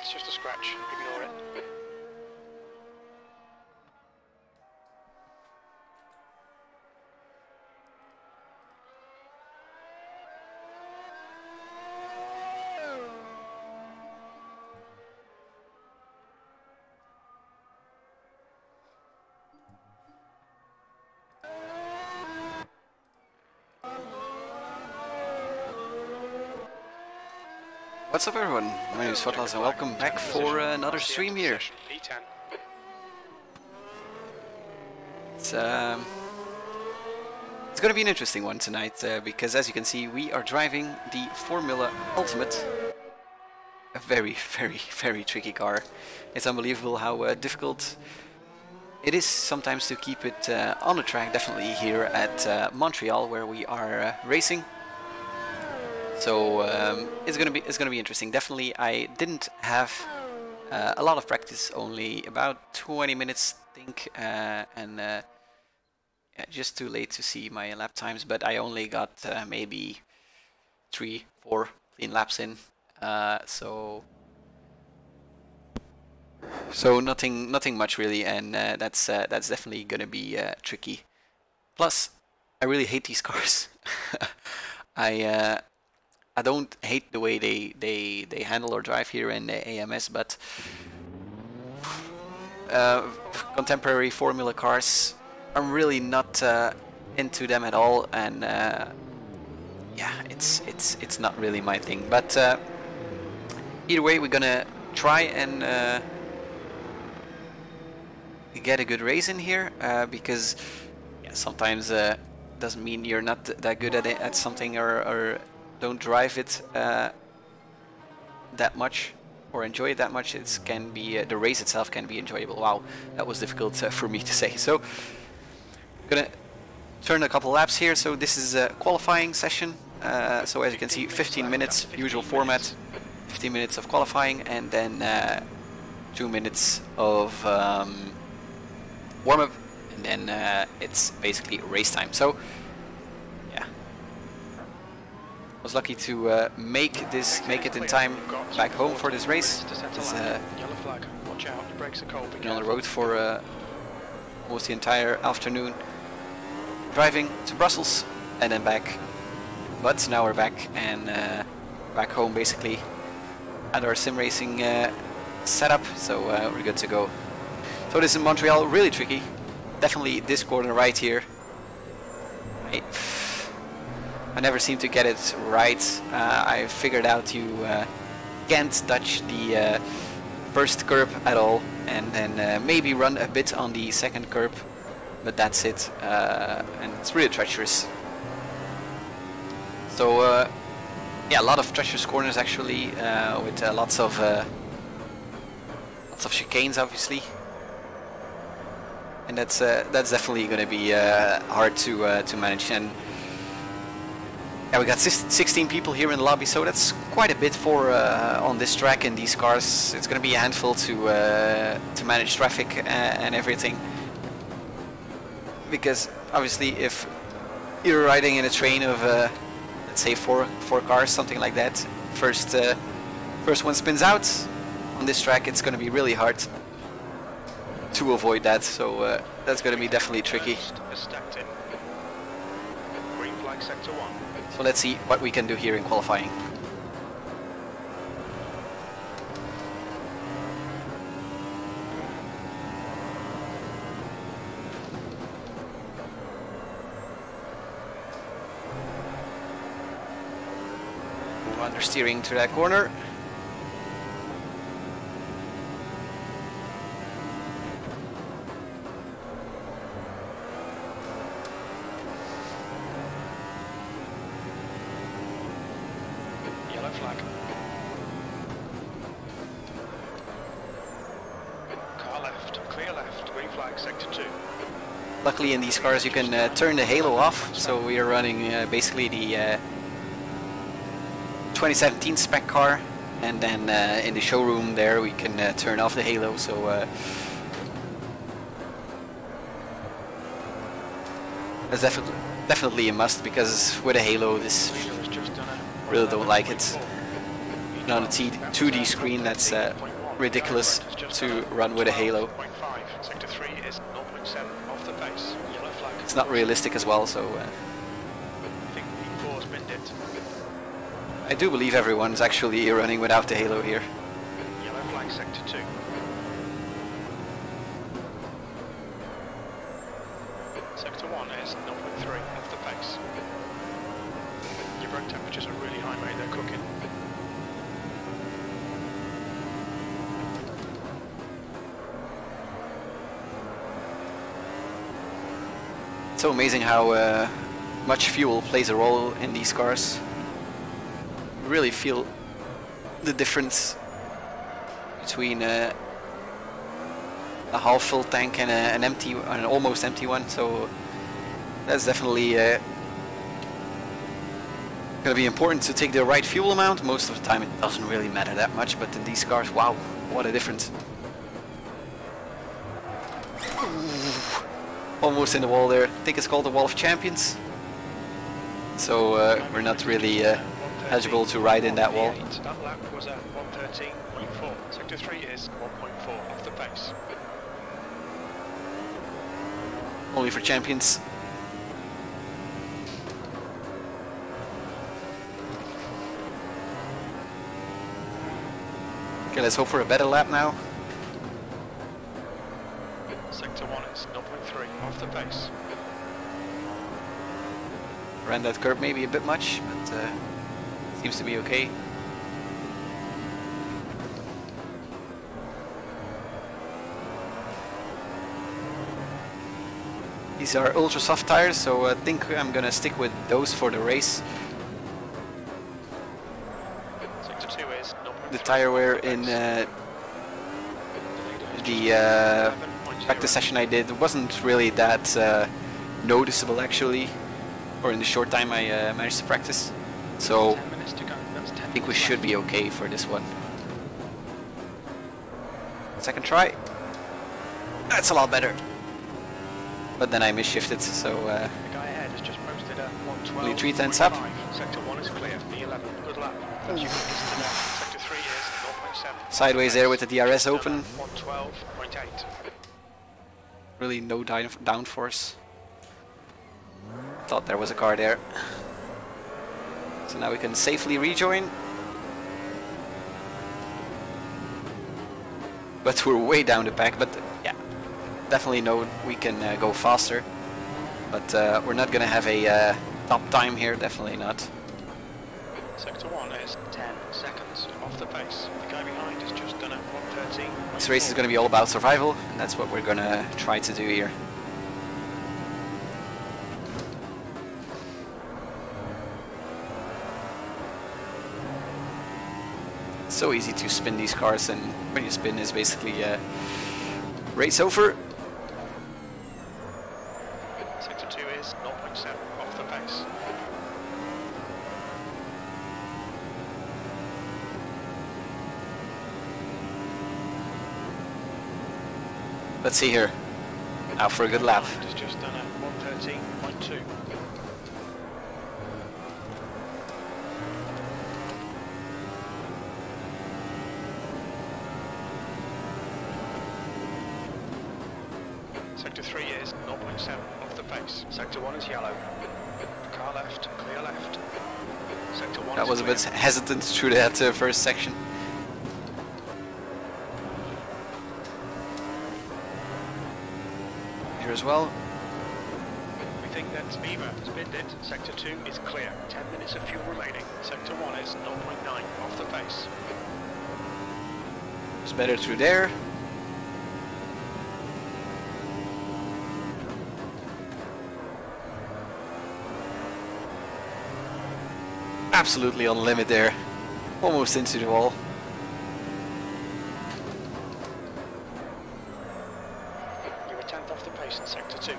it's just a scratch. Ignore it. What's up everyone, my name is Vortlas and welcome back for another stream here. It's gonna be an interesting one tonight because as you can see we are driving the Formula Ultimate. A very tricky car. It's unbelievable how difficult it is sometimes to keep it on the track, definitely here at Montreal where we are racing. So it's gonna be interesting. Definitely, I didn't have a lot of practice, only about 20 minutes, I think, and yeah, just too late to see my lap times. But I only got maybe 3-4 clean laps in, so nothing much really, and that's definitely gonna be tricky. Plus, I really hate these cars. I don't hate the way they handle or drive here in the AMS, but contemporary Formula cars, I'm really not into them at all, and yeah, it's not really my thing. But either way, we're gonna try and get a good race in here because yeah, sometimes doesn't mean you're not that good at something or don't drive it that much or enjoy it that much. It can be the race itself can be enjoyable. Wow, that was difficult for me to say. So I'm gonna turn a couple laps here. So this is a qualifying session. So as you can see, 15 minutes, usual format, 15 minutes of qualifying, and then 2 minutes of warm-up, and then it's basically race time. So I was lucky to make it in time back home for this race. Been on the road for almost the entire afternoon, driving to Brussels and then back. But now we're back and back home basically at our SimRacing setup, so we're good to go. So this is Montreal, really tricky. Definitely this corner right here. I never seem to get it right. I figured out you can't touch the first curb at all, and then maybe run a bit on the second curb, but that's it. And it's really treacherous. So yeah, a lot of treacherous corners actually, with lots of chicanes, obviously, and that's definitely going to be hard to manage. And yeah, we got 16 people here in the lobby, so that's quite a bit for on this track and these cars. It's going to be a handful to manage traffic and everything, because obviously if you're riding in a train of let's say four cars, something like that, first one spins out on this track, it's going to be really hard to avoid that. So that's going to be definitely tricky. Green flag sector 1. So let's see what we can do here in qualifying. Understeering to that corner. Flag. Car left, clear left, green flag, sector 2. Luckily in these cars you can turn the halo off, so we are running basically the 2017 spec car, and then in the showroom there we can turn off the halo, so that's definitely a must, because with a halo this really don't like it. And on a 2D screen, that's ridiculous to run with a halo. Sector 3 is 0.7 off the pace. Yellow flag. It's not realistic as well, so I think P4's binned it. I do believe everyone's actually running without the halo here. Yellow flag sector 2. Sector 1 is 0.3 off the pace. Your road temperatures are really high, mate, they're cooking. It's so amazing how much fuel plays a role in these cars. You really feel the difference between a half-full tank and an almost empty one. So that's definitely going to be important to take the right fuel amount. Most of the time it doesn't really matter that much, but in these cars, wow, what a difference. Almost in the wall there. I think it's called the Wall of Champions. So we're not really eligible to ride in that wall. That lap was at 113.4. Sector 3 is 1.4 off the pace. Only for champions. Okay, let's hope for a better lap now. Sector 1 is 0.3 off the pace. Ran that curb maybe a bit much, but seems to be okay. These are ultra soft tires, so I think I'm gonna stick with those for the race. Sector 2 is 0.3. The tire wear in the practice session I did wasn't really that noticeable actually, or in the short time I managed to practice. So 10 minutes to go. That's 10 I think we minutes should left. be okay for this one. Second try. That's a lot better. But then I misshifted, so The guy ahead has just posted a 112. only 3/10 up. Sector 1 is clear. B11. Good lap. But you can listen to that. Sector 3 is 0.7. Sideways there with the DRS open. 112.8. Really no downforce. Thought there was a car there. So now we can safely rejoin. But we're way down the pack, but yeah, definitely know we can go faster. But we're not gonna have a top time here, definitely not. Sector 1 is 10 seconds off the pace. The guy behind has just done a 113. This race is gonna be all about survival, and that's what we're gonna try to do here. So easy to spin these cars, and when you spin is basically race over. Sector 2 is 0.7 off the pace. Let's see here. Now for a good lap. Has just done a 113.2. Sector 3 is 0.7 off the pace. Sector 1 is yellow. Car left, clear left. Sector 1 That is was a clear. bit hesitant through that first section. Here as well. We think that Beaver has binned it. Sector 2 is clear. 10 minutes of fuel remaining. Sector 1 is 0.9 off the pace. It's better through there. Absolutely on limit there. Almost into the wall. You were 10th off the pace in Sector 2.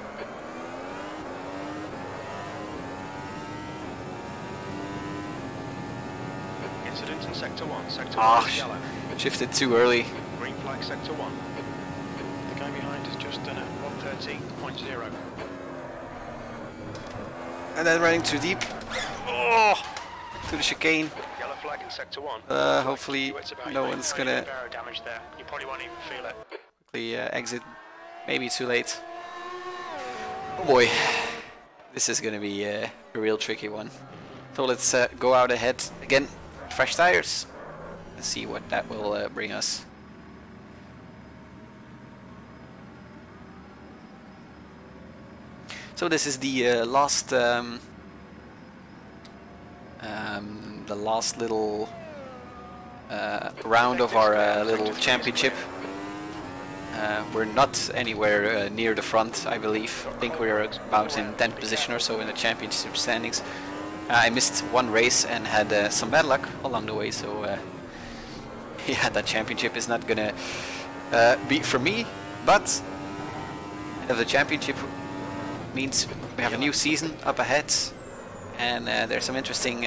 Incident in Sector 1. Sector 1 is yellow. Shifted too early. Green flag Sector 1. The guy behind has just done a 113.0. And then running too deep. Oh, to the chicane. Yellow flag in sector 1. Hopefully no one's gonna Aero damage there. You probably won't even feel it. quickly exit. Maybe too late. Oh boy, this is gonna be a real tricky one. So let's go out ahead again. Fresh tires. Let's see what that will bring us. So this is the last little round of our little championship. We're not anywhere near the front, I believe. I think we're about in 10th position or so in the championship standings. I missed one race and had some bad luck along the way, so yeah, that championship is not gonna be for me. But end of the championship means we have a new season up ahead, and there's some interesting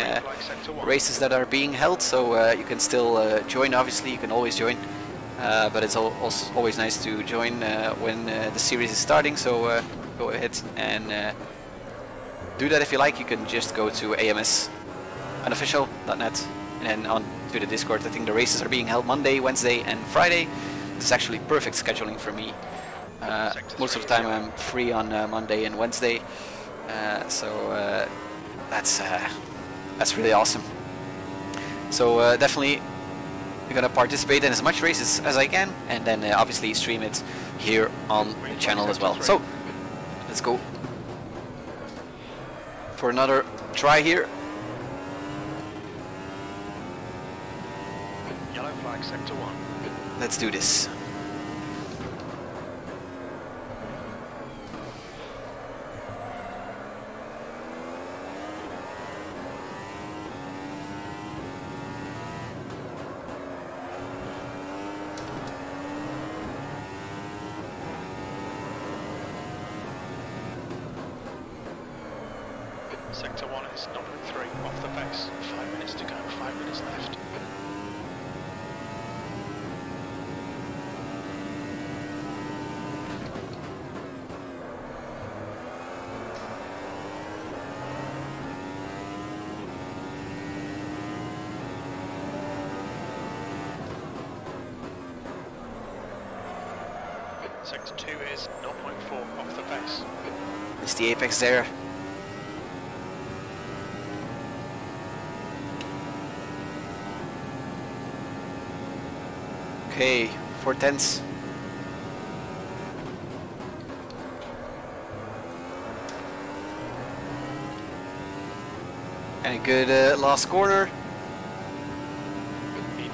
races that are being held, so you can still join. Obviously, you can always join, but it's also always nice to join when the series is starting, so go ahead and do that if you like. You can just go to AMS Unofficial.net and then on to the Discord. I think the races are being held Monday, Wednesday and Friday. This is actually perfect scheduling for me. Most of the time I'm free on Monday and Wednesday, so that's really awesome. So definitely I'm gonna participate in as much races as I can, and then obviously stream it here on the channel as well. So let's go for another try here. Yellow flag sector 1. Let's do this. Sector 1 is 0.3 off the pace. 5 minutes to go, 5 minutes left. Sector 2 is 0.4 off the pace. It's the apex there. Okay, 4 tenths. And a good last corner.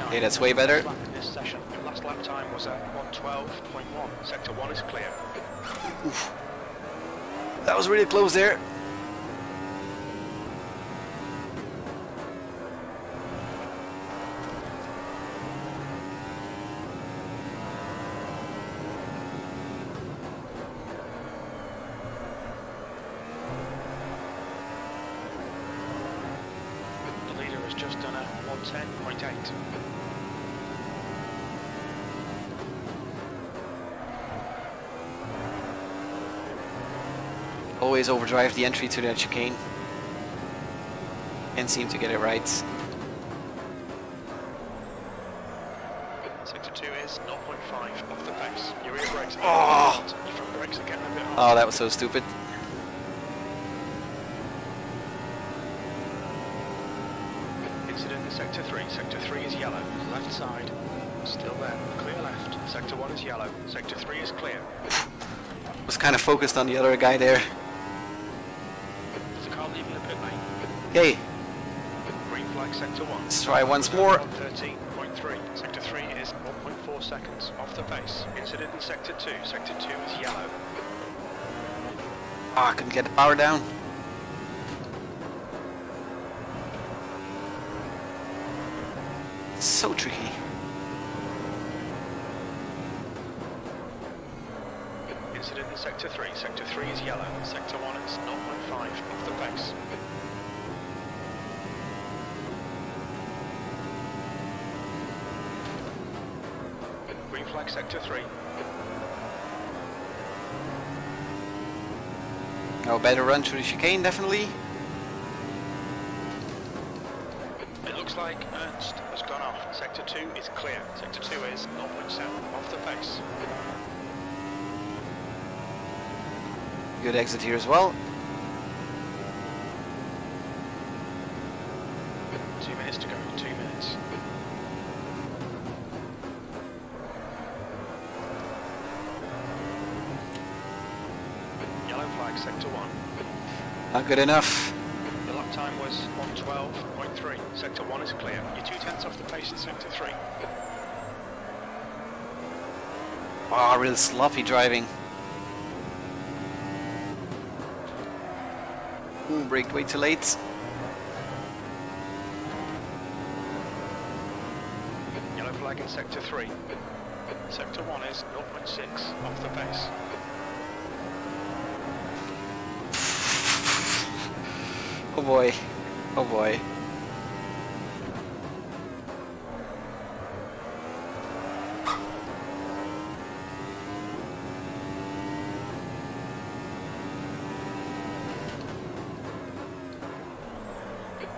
Okay, that's way better. In this session, your last lap time was at 1:12.1. Sector 1 is clear. Oof. That was really close there. Just done a 110.8. Always overdrive the entry to the chicane and seem to get it right. Sector 2 is 0.5 off the pace. Your rear brakes are your front brakes are getting a bit hot. Oh, that was so stupid. Incident in Sector 3. Sector 3 is yellow. Left side. Still there. Clear left. Sector 1 is yellow. Sector 3 is clear. Was kind of focused on the other guy there. There's a car leaving the pit lane. Okay. Green flag Sector 1. Let's try once more. 13.3. Sector 3 is 1.4 seconds off the pace. Incident in Sector 2. Sector 2 is yellow. Ah, I couldn't get the power down. So tricky. Incident in Sector 3. Sector 3 is yellow. Sector 1 is 0.5 off the pace. Green flag Sector 3. Oh, better run through the chicane, definitely. It looks Looks like Ernst has gone off. Sector 2 is clear. Sector 2 is 0.7 off the pace. Good exit here as well. 2 minutes to go. 2 minutes. Yellow flag, sector 1. Not good enough. The lap time was 1:12.3. Sector 1 is clear. You're 2/10 off the pace in sector 3. Oh, real sloppy driving. Ooh, braked way too late. Yellow flag in sector 3. Sector 1 is 0.6 off the pace. Oh boy. Oh boy.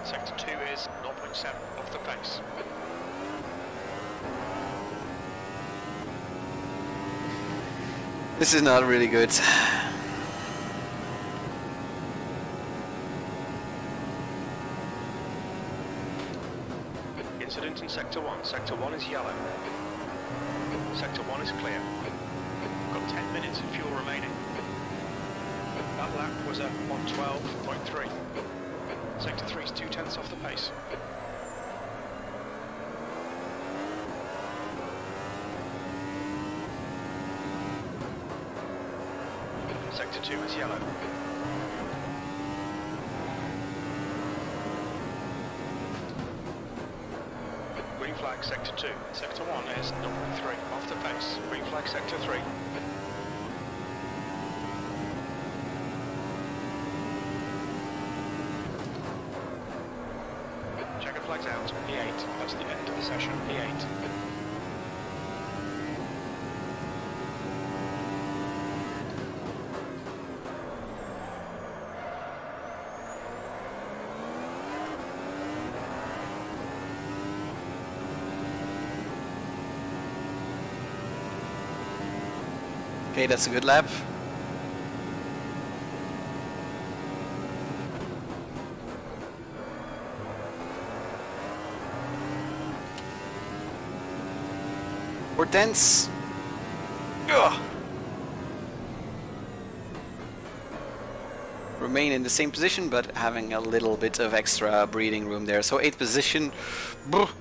Sector 2 is 0.7 off the pace. This is not really good. Incident in sector 1. Sector 1 is yellow. Sector 1 is clear. Got 10 minutes of fuel remaining. That lap was at 1:12.3. Sector 3 is 2/10 off the pace. Sector 2 is yellow. Green flag sector 2. Sector 1 is 0.3 off the pace. Green flag sector 3. Checker flags out. P8. That's the end of the session. P8. Okay, that's a good lap. Vortlas. Ugh. Remain in the same position, but having a little bit of extra breathing room there. So 8th position,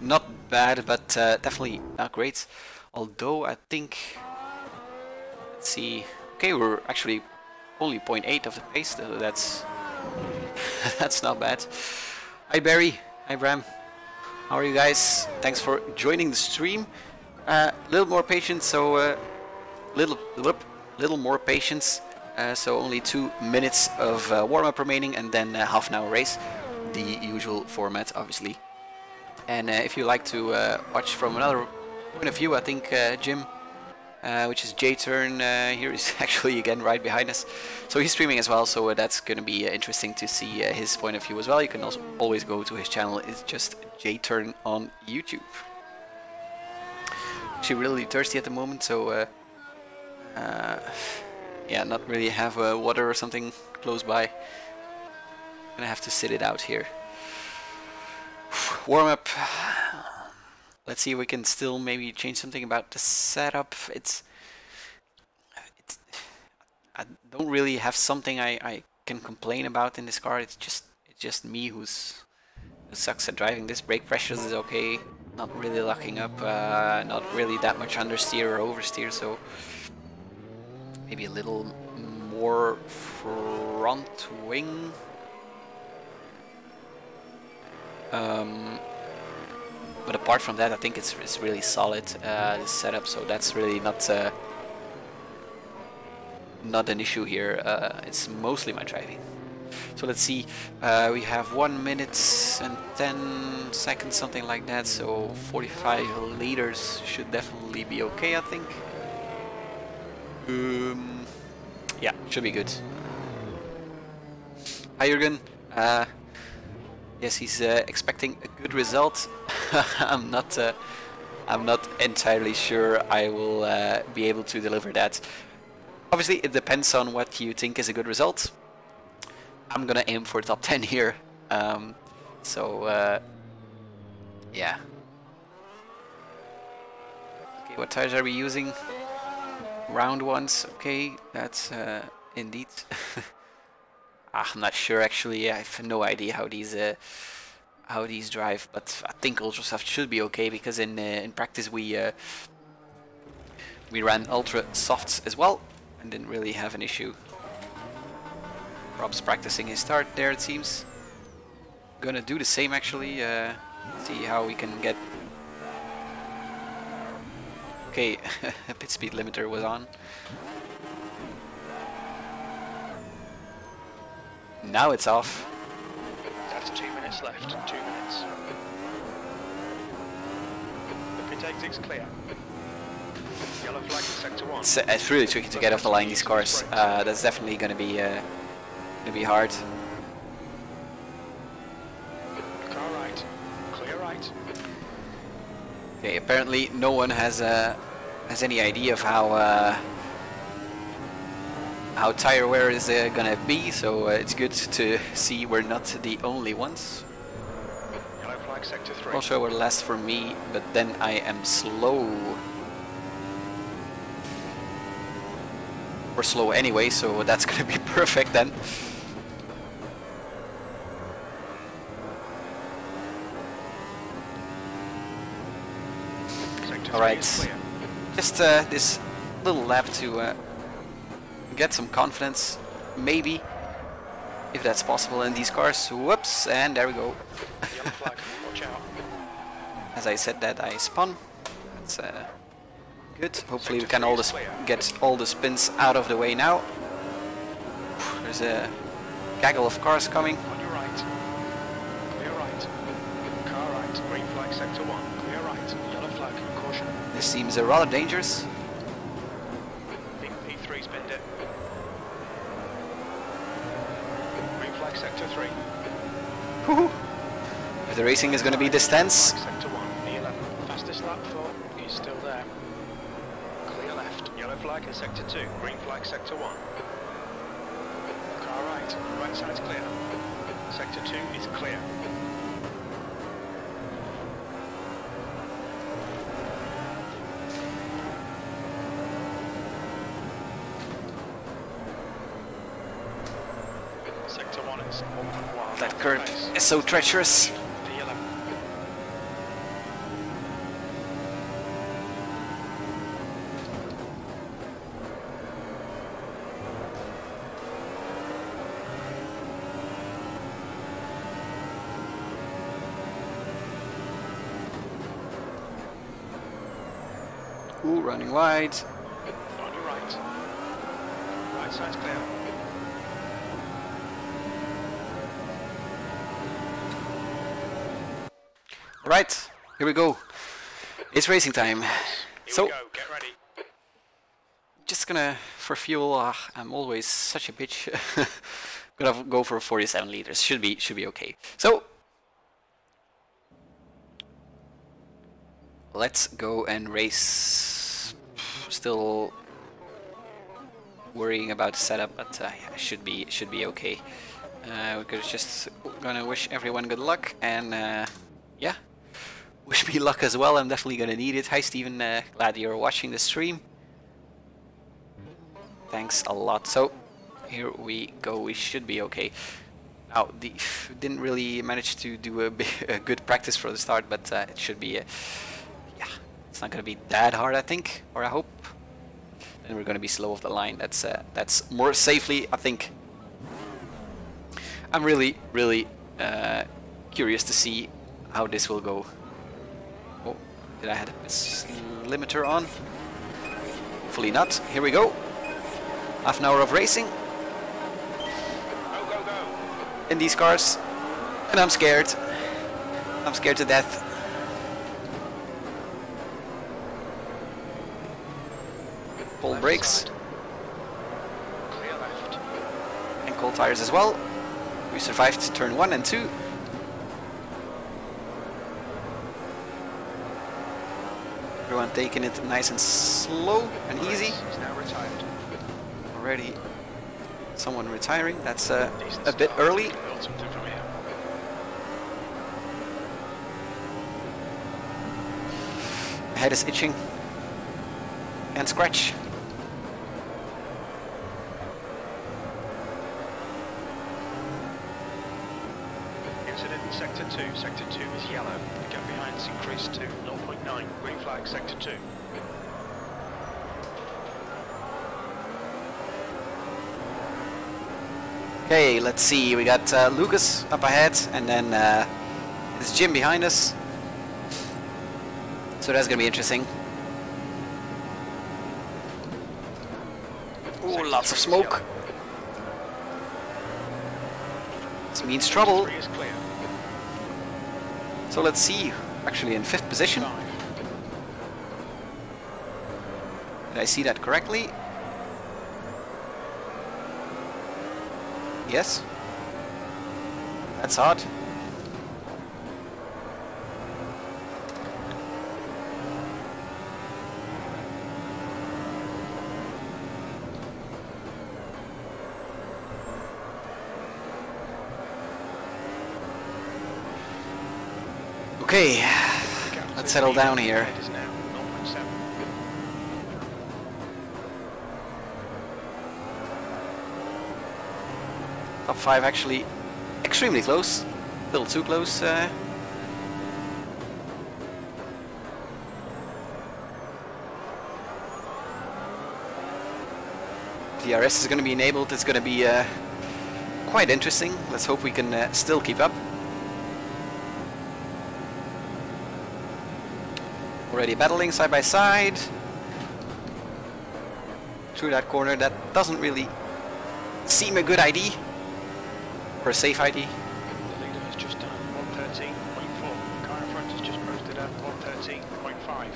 not bad, but definitely not great. Although I think, let's see, okay, we're actually only 0.8 of the pace, so that's that's not bad. Hi Barry, hi Bram, how are you guys? Thanks for joining the stream. Little more patience, so little more patience. So only 2 minutes of warm-up remaining, and then half an hour race, the usual format, obviously. And if you like to watch from another point of view, I think Jim, which is J-Turn, here is actually again right behind us. So he's streaming as well, so that's going to be interesting to see his point of view as well. You can also always go to his channel. It's just J-Turn on YouTube. Actually really thirsty at the moment, so yeah, not really have water or something close by. Gonna have to sit it out here. Warm up. Let's see if we can still maybe change something about the setup. I don't really have something I can complain about in this car. It's just me who sucks at driving. This brake pressures is okay. Not really locking up. Not really that much understeer or oversteer. So maybe a little more front wing. But apart from that, I think it's really solid, this setup, so that's really not an issue here. It's mostly my driving. So let's see, we have 1 minute and 10 seconds, something like that, so 45 liters should definitely be okay, I think. Yeah, should be good. Hi Jürgen. Yes, he's expecting a good result. I'm not entirely sure I will be able to deliver that. Obviously, it depends on what you think is a good result. I'm gonna aim for top 10 here. Yeah. Okay, what tires are we using? Round ones. Okay, that's indeed. I'm not sure actually. I have no idea how these drive, but I think Ultra Soft should be okay because in practice we ran Ultra Softs as well and didn't really have an issue. Rob's practicing his start there, it seems. Gonna do the same actually. See how we can get. Okay, pit speed limiter was on. Now it's off. That's 2 minutes left. 2 minutes. The pit exit's clear. Yellow flag in sector 1. It's really tricky to get off the line these cars. That's definitely gonna be hard. Car right. Clear right. Okay, apparently no one has any idea of how tire wear is gonna be, so it's good to see we're not the only ones. Yellow flag sector 3. Also were last for me, but then I am slow. We're slow anyway, so that's gonna be perfect then. Alright, just this little lap to get some confidence, maybe, if that's possible in these cars. Whoops, and there we go. Yellow flag, watch out. As I said that, I spun. That's good. Hopefully we can all get all the spins out of the way now. There's a gaggle of cars coming. On your right. Clear right. Car right. Green flag sector 1. Clear right. Yellow flag. Caution. This seems rather dangerous. Pink P3's binned it. Green flag sector 3. Woohoo! If the racing is going to be this tense. Sector 1. E11. Fastest lap for is still there. Clear left. Yellow flag in sector 2. Green flag sector 1. Car right. Right side's clear. Sector 2 is clear. Sector 1 is 1.1. That curb is so treacherous. P11. Ooh, running wide. On your right. Right side's clear. Right, here we go. It's racing time. Here So, we go. Get ready. just gonna, for fuel, I'm always such a bitch. Gonna go for 47 liters. Should be okay. So, let's go and race. Still worrying about the setup, but yeah, should be okay. We're just gonna wish everyone good luck, and yeah, wish me luck as well. I'm definitely gonna need it. Hi Steven, glad you're watching the stream. Thanks a lot. So here we go. We should be okay. Now, didn't really manage to do a good practice for the start, but it should be. Yeah, it's not gonna be that hard, I think, or I hope. And we're gonna be slow off the line. That's more safely, I think. I'm really curious to see how this will go. Oh, did I have a limiter on? Hopefully not. Here we go. Half an hour of racing. Go, go, go. In these cars. And I'm scared. I'm scared to death. Pull Left brakes. side. Clear left. And cold tires as well. We survived turn 1 and 2. Everyone taking it nice and slow and easy. He's now retired. Already someone retiring. That's a bit early. Build something from here. Head is itching. And scratch. Incident in Sector 2. Sector 2 is yellow. The gap behind is increased to 0.9. Green flag, Sector 2. Okay, let's see. We got Lucas up ahead, and then it's Jim behind us. So that's gonna be interesting. Ooh, lots of smoke. This means trouble. Sector 3 is clear. So let's see. Actually in 5th position. 5. Did I see that correctly? Yes. That's odd. Okay, let's settle down here. It is now 0.7. Top 5 actually extremely close. A little too close. DRS is going to be enabled. It's going to be quite interesting. Let's hope we can still keep up. Already battling side by side. Through that corner, that doesn't really seem a good ID. Or a safe ID. The leader has just done 113.4. Car in front has just posted at 113.5.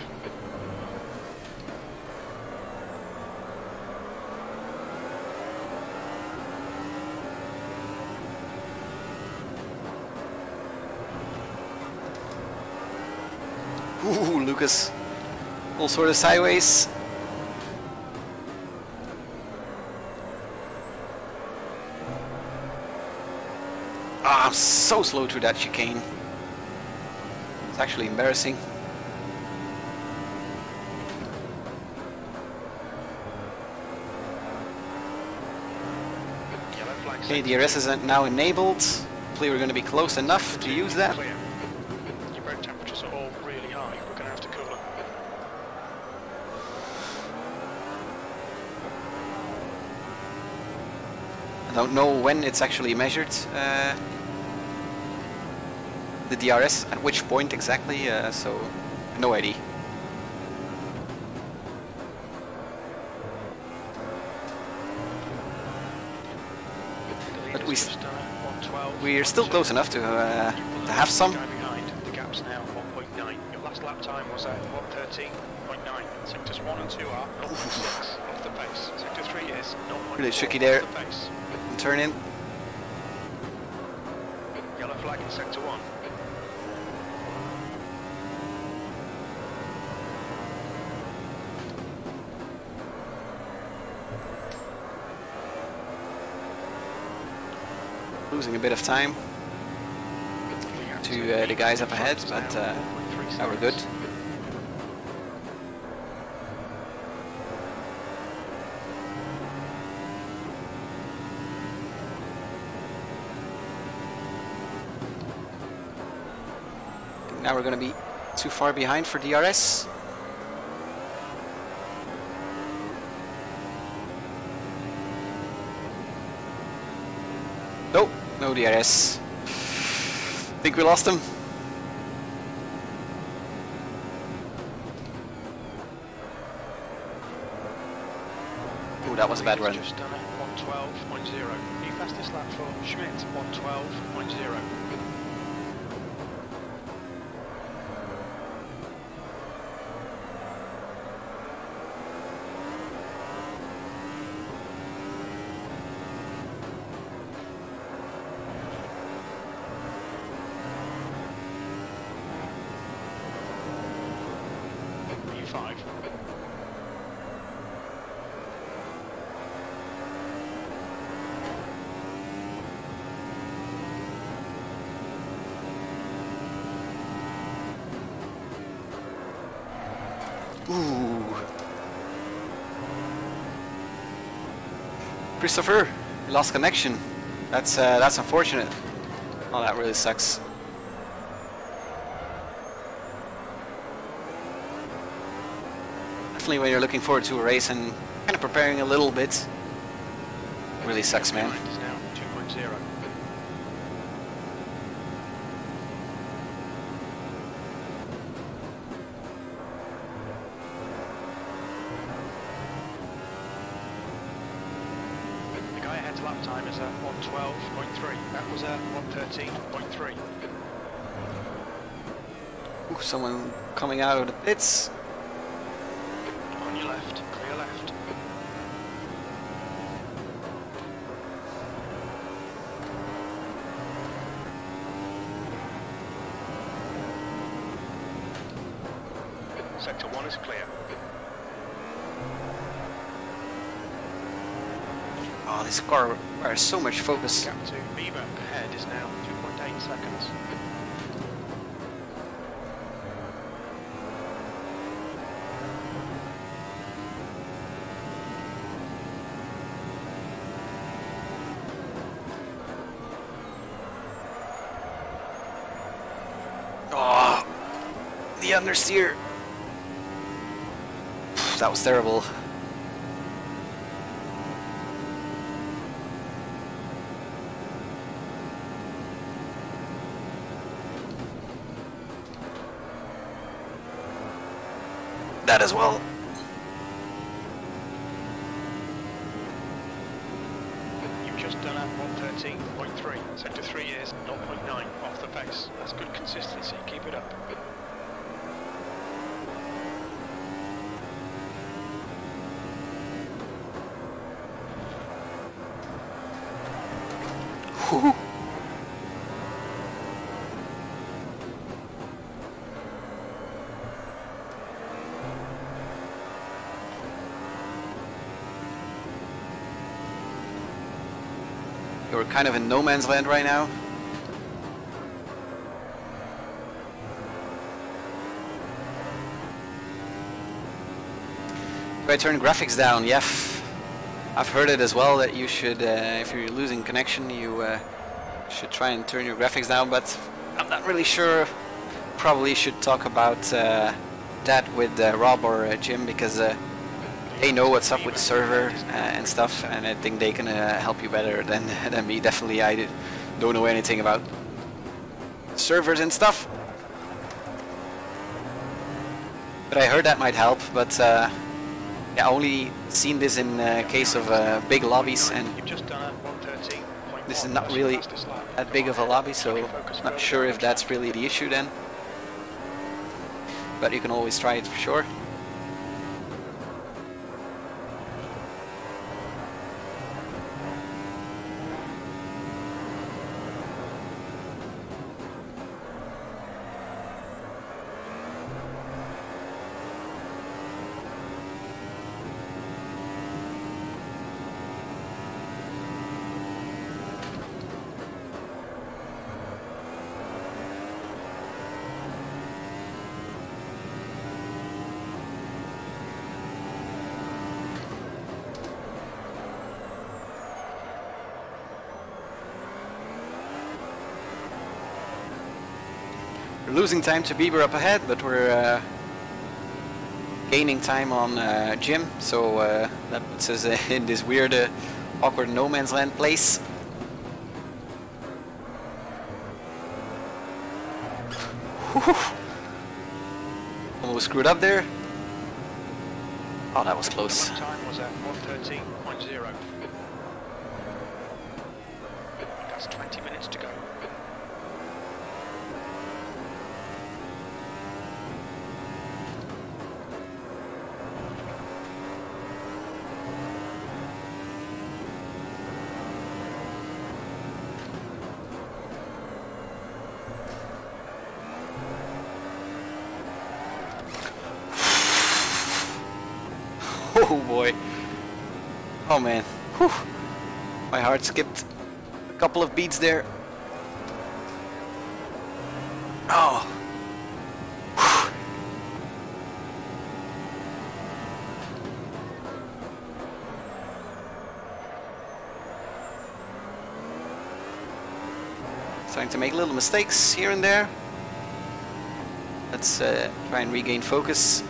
Ooh, Lucas. All sort of sideways. Ah, I'm so slow through that chicane. It's actually embarrassing. Yellow flag. Okay, DRS is now enabled. Hopefully we're going to be close enough to use that. Clear. Your brake temperatures are all really high. We're going to have to cool them. I don't know when it's actually measured, the DRS, at which point exactly, so no idea. But we're still close enough to have some. The gap's now 1.9. Your last lap time was at 113.9. Sectors 1 and 2 are 0.6 off the pace. Sector 3 is 0.4 Really tricky there. off the pace. Turn in. Yellow flag in Sector 1. Losing a bit of time to the guys up ahead, but now we're good. Now we're going to be too far behind for DRS. Nope, no DRS. Think we lost him. Oh, that was a bad run. Just done at 112.0. New fastest lap for Schmidt, 112.0. Ooh. Christopher, you lost connection. That's unfortunate. Oh, that really sucks. Definitely when you're looking forward to a race and kind of preparing a little bit. Really sucks, man. Is now 2.0. The guy ahead's lap time is a 112.3. That was a 113.3. Ooh, someone coming out of the pits. On your left, clear left. Sector 1 is clear. Oh, this car requires so much focus. Gap to Beaver ahead is now 2.8 seconds. Oh, the understeer. That was terrible. That as well. You've just done at 113.3. Sector 3 is 0.9 off the pace. That's good consistency. Keep it up. Whew. We're kind of in no man's land right now. Do I turn graphics down? Yeah, I've heard it as well that you should, if you're losing connection, you should try and turn your graphics down, but I'm not really sure. Probably should talk about that with Rob or Jim, because they know what's up with the server and stuff, and I think they can help you better than me. Definitely, I don't know anything about servers and stuff. But I heard that might help, but yeah, I only seen this in case of big lobbies, and this is not really that big of a lobby, so not sure if that's really the issue then. But you can always try it for sure. We're losing time to Bieber up ahead, but we're gaining time on Jim, so that puts us in this weird, awkward no man's land place. Whew. Almost screwed up there. Oh, that was close. Time was at 113.0. That's 20 minutes to go. Oh boy. Oh man. Whew. My heart skipped a couple of beats there. Oh. Whew. Trying to make little mistakes here and there. Let's try and regain focus.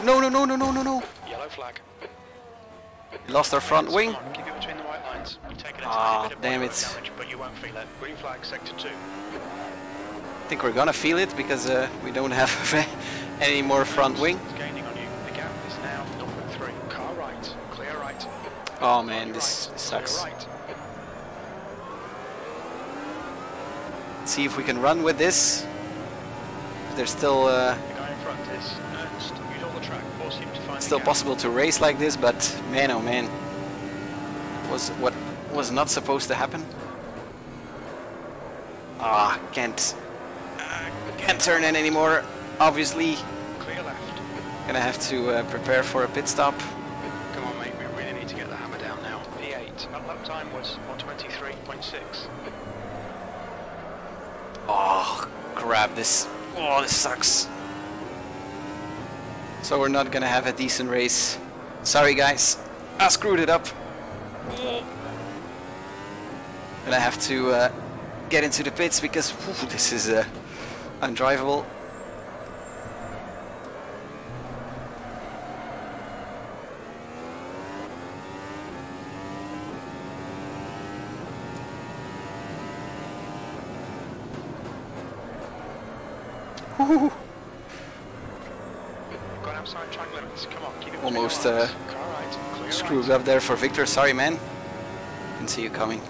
No, no, no, no, no, no, no. Yellow flag. We lost our front wing. Come on, keep it between the white lines. You've taken a Ah, tiny bit of damn white it. damage, but you won't feel it. Green flag, sector 2. I think we're gonna feel it because we don't have any more front wing. It's gaining on you. The gap is now 0.3. Car right, clear right. Oh man, Your this right, sucks. clear right. Let's see if we can run with this. There's still The guy in front is Ernst. Use all the track. Force him to find still the gap. possible to race like this, but man, oh man, was what was not supposed to happen. Ah, can't turn in anymore. Obviously, Clear left. gonna have to prepare for a pit stop. Come on, mate. We really need to get the hammer down now. P8. That lap time was 1:23.6. Oh, crap! This sucks. So we're not gonna have a decent race. Sorry, guys. I screwed it up. And I have to get into the pits because this is undrivable. Gone outside track limits. Come on, keep it Almost between the lines. Car right, clear screwed right. up there for Victor. Sorry, man. Didn't see you coming.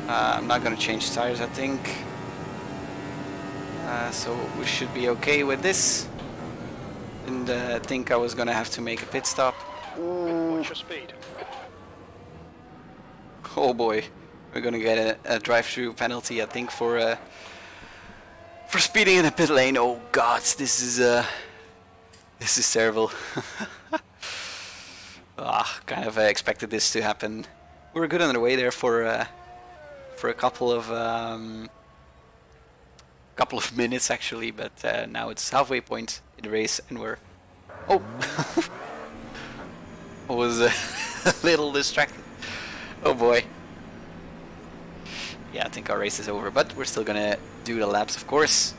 I'm not gonna change tires, I think. So we should be okay with this. And I think I was gonna have to make a pit stop. What's your speed? Oh boy, we're gonna get a drive-through penalty, I think, for speeding in a pit lane. Oh God, this is terrible. Kind of expected this to happen. We were good on the way there for a couple of minutes actually, but now it's halfway point in the race and we're I was a little distracted. Oh boy. Yeah, I think our race is over, but we're still gonna do the laps, of course.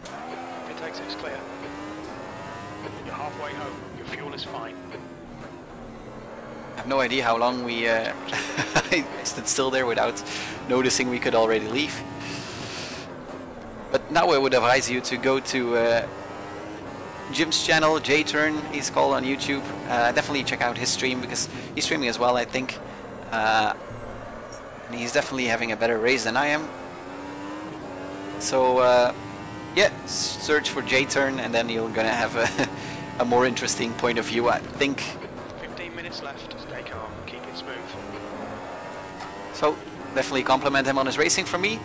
Pit exit's clear. You're halfway home. Your fuel is fine. I have no idea how long we I stood still there without noticing we could already leave. But now I would advise you to go to Jim's channel, J-Turn, he's called on YouTube. Definitely check out his stream because he's streaming as well, I think. And he's definitely having a better race than I am. So yeah, search for J-Turn and then you're gonna have a more interesting point of view, I think. 15 minutes left. Stay calm. Keep it smooth. So definitely compliment him on his racing from me.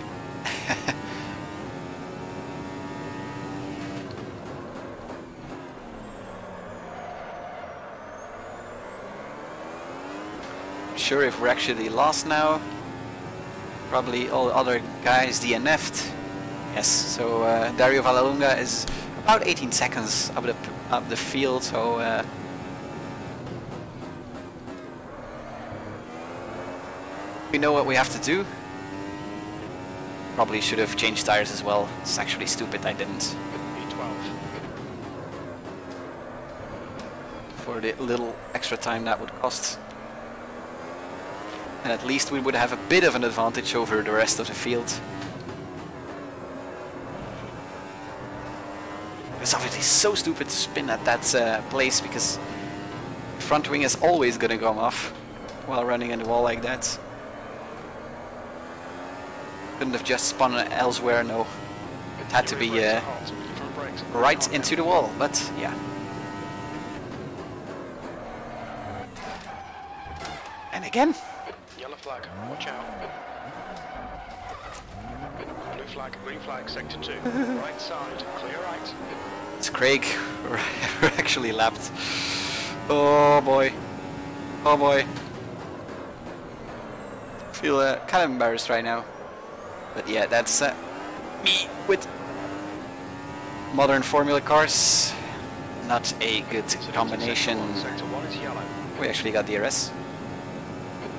Sure if we're actually lost now. Probably all other guys DNF'd. Yes, so Dario Vallalunga is about 18 seconds up the field, so we know what we have to do. Probably should have changed tires as well. It's actually stupid I didn't. B12. For the little extra time that would cost. And at least we would have a bit of an advantage over the rest of the field. It's obviously so stupid to spin at that place, because the front wing is always going to come off while running in the wall like that. Couldn't have just spun elsewhere, no. It had to be right into the wall, but yeah. And again. Yellow flag, watch out. Blue flag, green flag, sector 2. Right side, clear right. It's Craig. We're actually lapped. Oh boy. Oh boy. Feel kind of embarrassed right now. But yeah, that's me with modern Formula cars. Not a good combination. Sector 1 is yellow. We actually got DRS.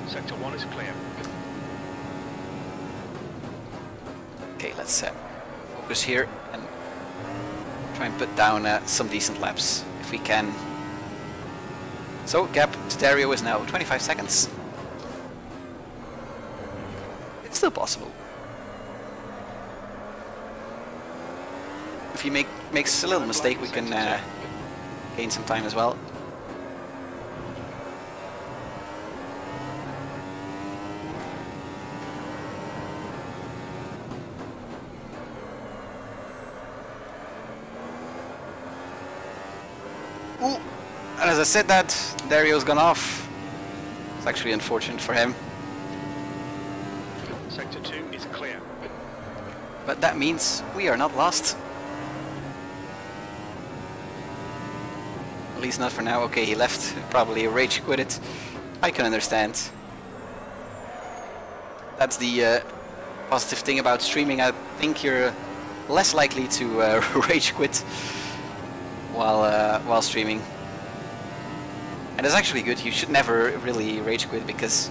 Sector 1 is clear. Okay, let's focus here and try and put down some decent laps if we can. So gap to Dario is now 25 seconds. It's still possible. If he makes a little mistake, we can gain some time as well. Ooh. And as I said that, Dario's gone off. It's actually unfortunate for him. Sector 2 is clear. But that means we are not lost. At least not for now. Okay, he left, probably rage quit it. I can understand. That's the positive thing about streaming. I think you're less likely to rage quit while streaming. And it's actually good. You should never really rage quit, because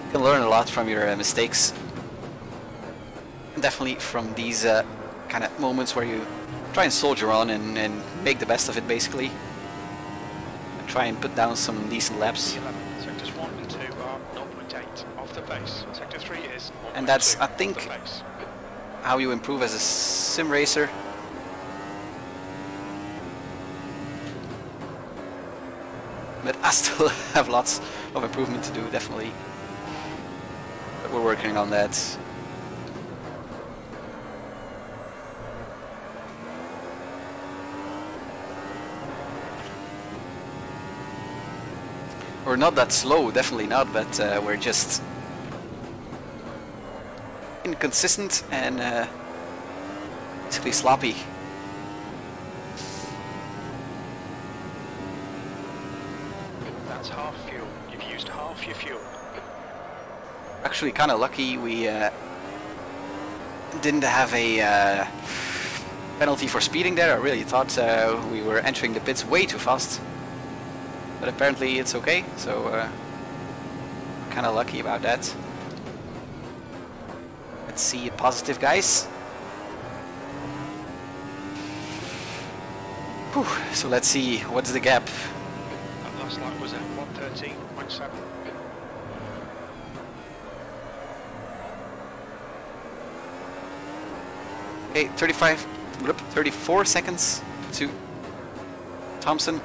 you can learn a lot from your mistakes. Definitely from these kind of moments where you try and soldier on and make the best of it, basically. And try and put down some decent laps. Sectors 1 and 2 are 0.8 off the pace. Sector 3 is 0.2 and that's, I off think, the pace. how you improve as a sim racer. But I still have lots of improvement to do, definitely. But we're working on that. We're not that slow, definitely not, but we're just inconsistent and basically sloppy. That's half fuel. You've used half your fuel. Actually kind of lucky we didn't have a penalty for speeding there. I really thought we were entering the pits way too fast. But apparently it's okay, so kind of lucky about that. Let's see positive, guys. Whew. So let's see, what's the gap? That last lap was at 113.7. Okay, 34 seconds to Thompson.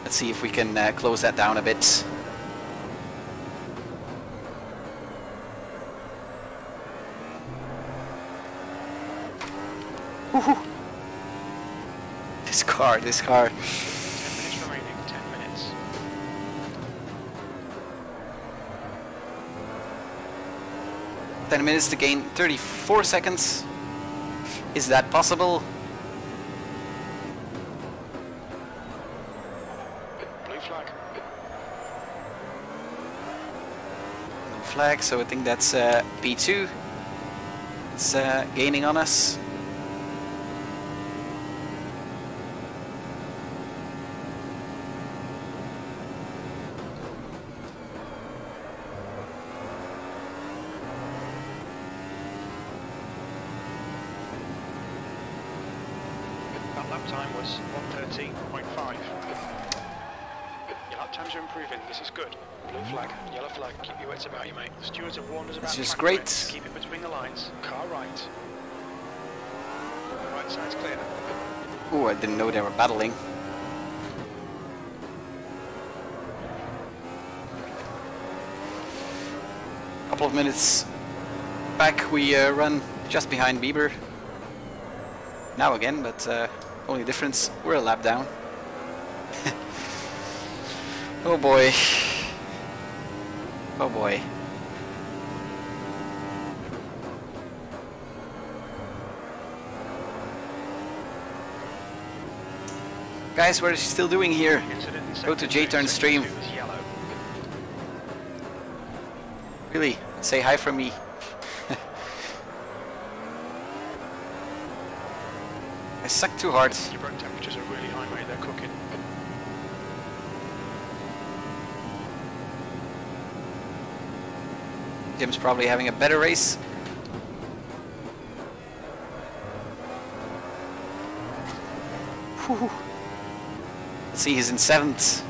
Let's see if we can close that down a bit. Woohoo! This car. 10 minutes remaining, 10 minutes. Ten minutes to gain 34 seconds. Is that possible? Flag, so I think that's P2. It's gaining on us. That lap time was 113.5. Your lap Lap times are improving. This is good. Blue flag, yellow flag. Keep your wits about you, mate. The stewards have warned us about This is track great. limits. Keep it between the lines. Car right. Right side's clear. Oh, I didn't know they were battling. Couple of minutes back we run just behind Bieber. Now again, but only difference, we're a lap down. Oh boy. Oh boy. Guys, what is he still doing here? Go to J-Turn stream. Really, say hi from me. I suck too hard. Your brake temperatures are really high, mate. They're cooking. Jim's probably having a better race. Whew. Let's see, he's in 7th.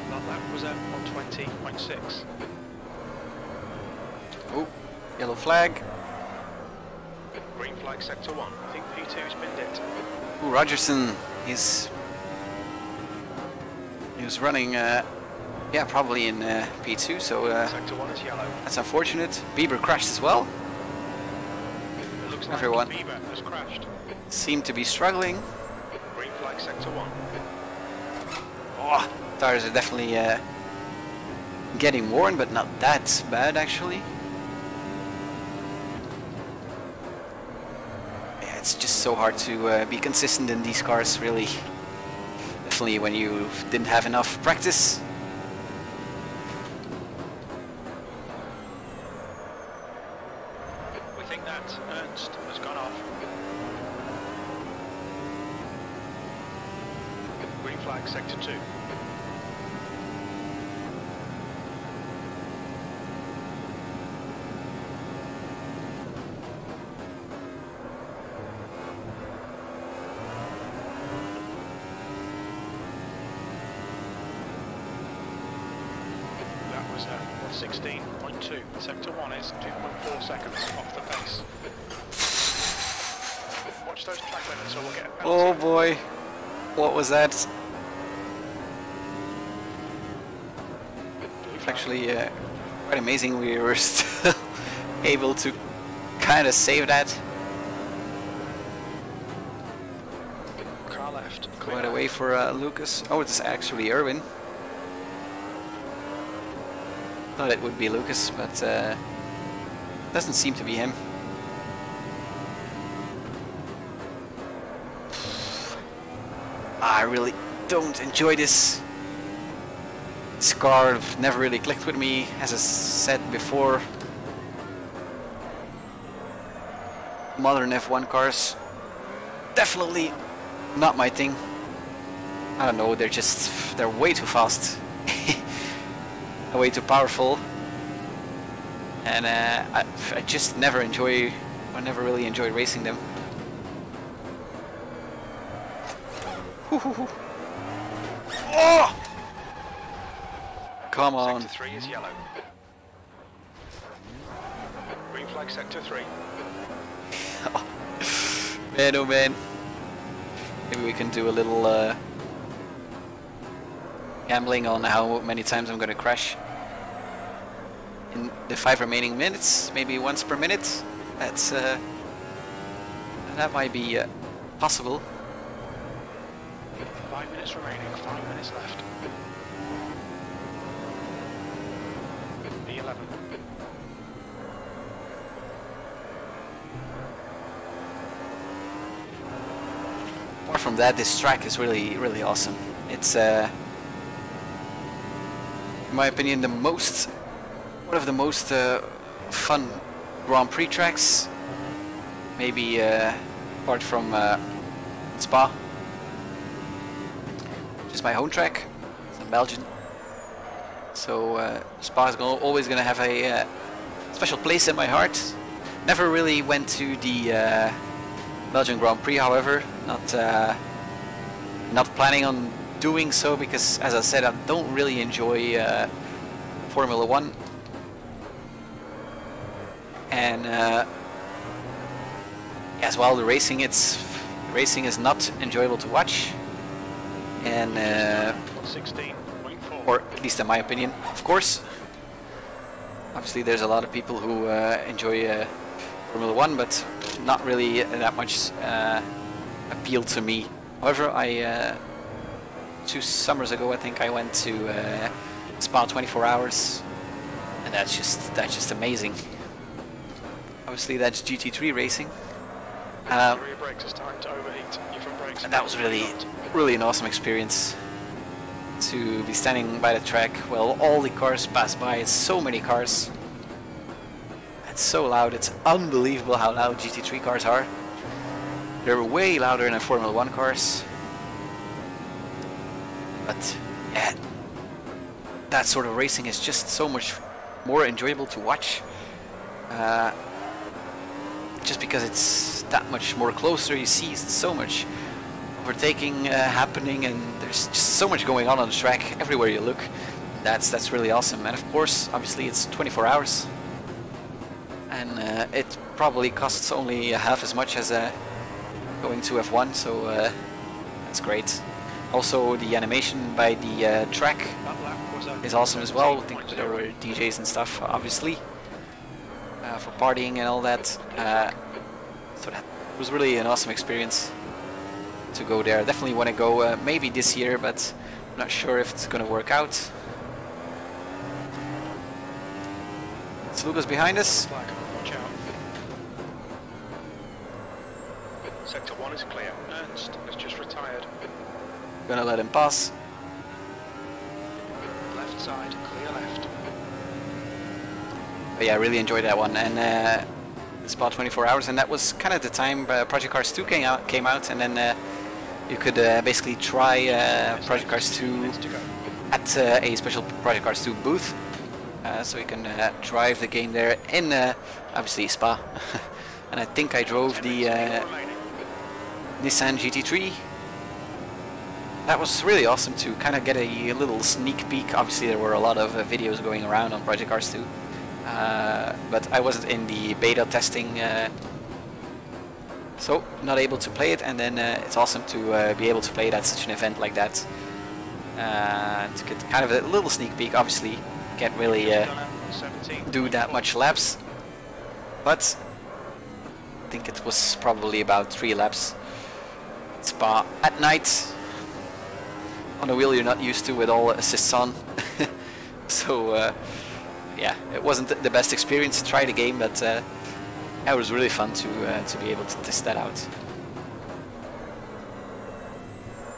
That lap was at 120.6. Oh, yellow flag. Green flag sector 1. I think P2's been dipped. Ooh, Rogerson, he was running, yeah, probably in P2, so Sector 1 is yellow. that's unfortunate. Bieber crashed as well. It looks Everyone. like Bieber has crashed. Seemed to be struggling. Green flag sector 1. Oh, tires are definitely getting worn, but not that bad actually. Yeah, it's just so hard to be consistent in these cars, really. Definitely when you didn't have enough practice. We think that Ernst has gone off. Green flag sector 2. That was 116.2. Sector 1 is 2.4 seconds off the pace. Watch those track limits or we'll get a penalty. Oh boy, what was that? Actually, quite amazing we were still able to kind of save that. Car left. Quite away for Lucas. Oh, it's actually Erwin. Thought it would be Lucas, but doesn't seem to be him. I really don't enjoy this. This car never really clicked with me, as I said before. Modern F1 cars, definitely not my thing. I don't know, they're way too fast. Way too powerful. And I just never really enjoy racing them. Oh! Come on. Sector 3 is yellow. Green flag sector 3. Man, oh man. Maybe we can do a little gambling on how many times I'm gonna crash in the 5 remaining minutes, maybe once per minute. That's that might be possible. 5 minutes remaining, 5 minutes left. B11. Apart from that, this track is really awesome. It's in my opinion one of the most fun Grand Prix tracks, maybe apart from Spa, which is my home track. I'm Belgian, so Spa is always going to have a special place in my heart. Never really went to the Belgian Grand Prix, however, not planning on doing so because, as I said, I don't really enjoy Formula 1. And as well, the racing is not enjoyable to watch. And or at least in my opinion, of course. Obviously, there's a lot of people who enjoy Formula 1, but not really that much appeal to me. However, I 2 summers ago, I think I went to Spa 24 hours, and that's just amazing. Obviously, that's GT3 racing. And that was really an awesome experience to be standing by the track while all the cars pass by. It's so many cars. It's so loud. It's unbelievable how loud GT3 cars are. They're way louder than Formula 1 cars. But yeah, that sort of racing is just so much more enjoyable to watch. Just because it's that much more closer, you see so much overtaking happening, and there's just so much going on the track everywhere you look. That's really awesome. And of course, obviously, it's 24 hours, and it probably costs only half as much as going to F1, so that's great. Also, the animation by the track is awesome as well. I think there were DJs and stuff, obviously, for partying and all that. So that was really an awesome experience to go there. Definitely want to go maybe this year, but I'm not sure if it's going to work out. It's Lucas behind us. Watch out. Sector 1 is clear. Ernst has just retired. Gonna let him pass. Left side, clear left. But yeah, I really enjoyed that one, and Spa 24 hours, and that was kind of the time Project Cars 2 came out, and then you could basically try Project Cars 2 at a special Project Cars 2 booth, so you can drive the game there in obviously Spa. And I think I drove the Nissan GT3. That was really awesome to kind of get a little sneak peek. Obviously there were a lot of videos going around on Project Cars 2, but I wasn't in the beta testing, so not able to play it. And then it's awesome to be able to play it at such an event like that, to get kind of a little sneak peek. Obviously can't really do that much laps, but I think it was probably about 3 laps. Spa at night on a wheel you're not used to with all assists on. So yeah, it wasn't the best experience to try the game, but it was really fun to be able to test that out.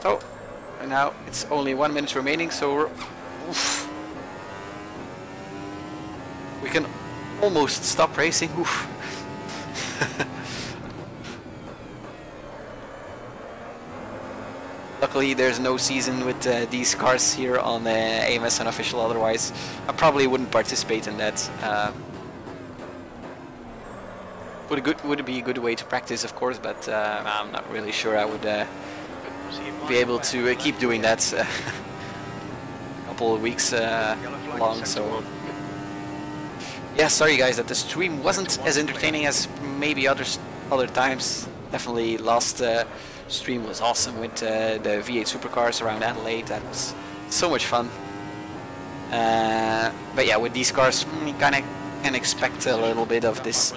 So, and now it's only 1 minute remaining, so we're, we can almost stop racing. Oof. Luckily there's no season with these cars here on AMS Unofficial, otherwise I probably wouldn't participate in that. Would be a good way to practice, of course, but I'm not really sure I would be able to keep doing that a couple of weeks long. So yeah, sorry guys that the stream wasn't as entertaining as maybe other times. Definitely last stream was awesome with the V8 supercars around Adelaide. That was so much fun. But yeah, with these cars you kind of can expect a little bit of this.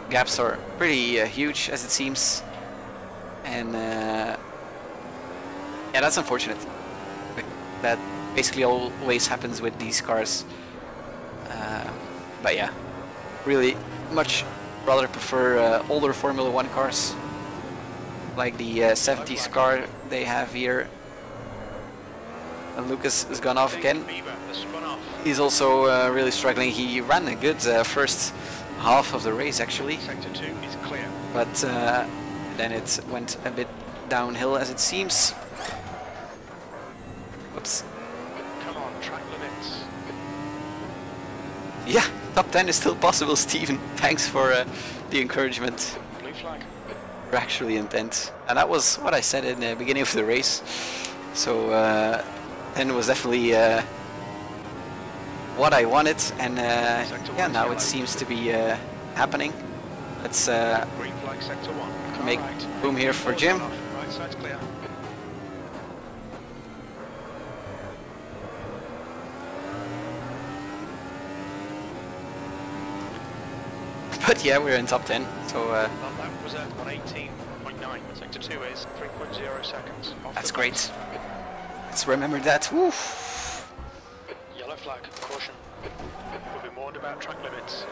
Gaps are pretty huge, as it seems, and yeah, that's unfortunate. That basically always happens with these cars. But yeah, really much rather prefer older Formula 1 cars, like the 70s car they have here. And Lucas has gone off again. He's also really struggling. He ran a good first half of the race actually, but then it went a bit downhill, as it seems. Whoops. Come on, track limits. Yeah, top 10 is still possible, Steven. Thanks for the encouragement. Blue flag. We're actually intent, and that was what I said in the beginning of the race. So then it was definitely what I wanted, and yeah, now it seems to be happening. Let's make room here for Jim. Right side's clear. But yeah, we're in top 10, so That lap was at 118.9. Sector 2 is 3.0 seconds. that's great. Let's remember that. Woo. Yellow flag, caution. We'll be warned about track limits.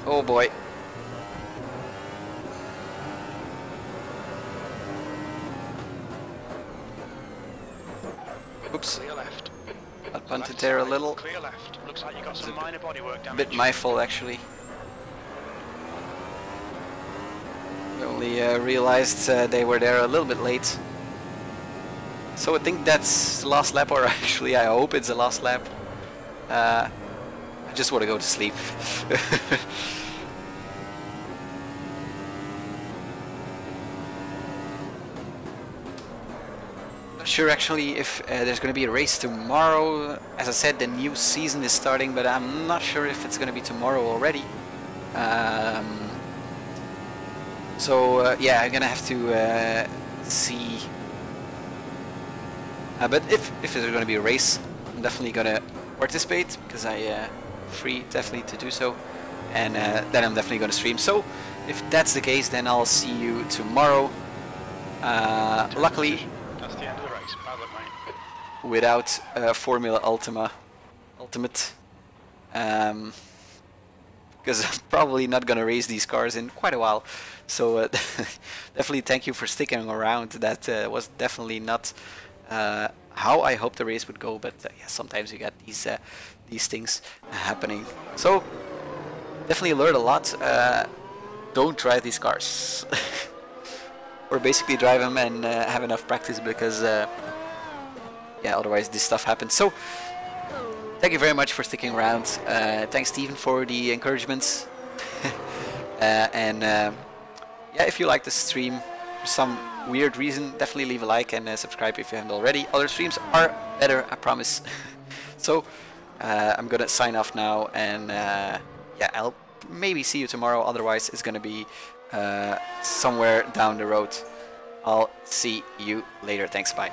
Oh boy. Oops. Clear left. I punted there a little. Clear left. Looks like you got some minor bodywork A damage. bit my fault actually. I only realized they were there a little bit late. So I think that's the last lap, or actually I hope it's the last lap. I just want to go to sleep. Not sure actually if there's going to be a race tomorrow. As I said, the new season is starting, but I'm not sure if it's going to be tomorrow already. So yeah, I'm gonna have to see. But if there's gonna be a race, I'm definitely gonna participate because I free definitely to do so, and then I'm definitely gonna stream. So if that's the case, then I'll see you tomorrow. Luckily, that's the end of the race. Bad luck, mate. without Formula Ultimate. Because I'm probably not gonna race these cars in quite a while, so definitely thank you for sticking around. That was definitely not how I hoped the race would go, but yeah, sometimes you get these things happening. So definitely learned a lot. Don't drive these cars, or basically drive them and have enough practice, because yeah, otherwise this stuff happens. So thank you very much for sticking around. Thanks, Steven, for the encouragements. And yeah, if you like the stream for some weird reason, definitely leave a like and subscribe if you haven't already. Other streams are better, I promise. So I'm gonna sign off now, and yeah, I'll maybe see you tomorrow. Otherwise, it's gonna be somewhere down the road. I'll see you later. Thanks, bye.